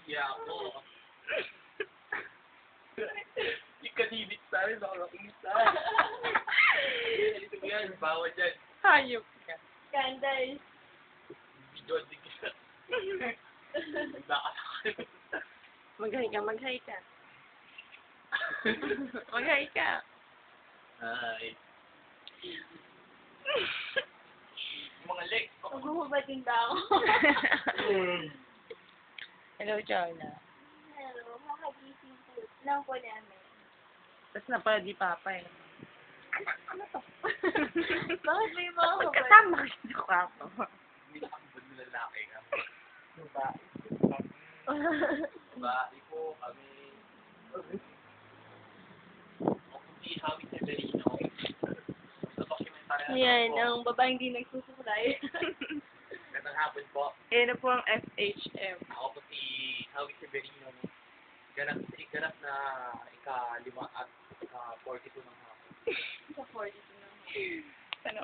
Iya ako. Yung kanibit sa amin, baka makita. Ito yan, bawal dyan. Hayop ka. Candice. Video, di ka. Mag-hi ka, mag-hi ka. Mag-hi ka. Ay. Mga legs. Maghuhubatin ba ako? Hello, Charla. Hello, makagising po lang po namin. Tapos na pala di papa eh. Anak, ano to? Bakit may mga hubad? Magkasama kasi sa kwarto. Hindi nakakabad na lalaki ka. Babae. Babae po kami. Ako si Javi Severino. Sa documentary na Ayan, po. ang babaeng di nagsusuklay. Gandang hapon po. Yan na po ang FHM. Ako po si Javi Severino. Ganap na ika-5 at ika-42 ng hapon. Sa 42 na. Ano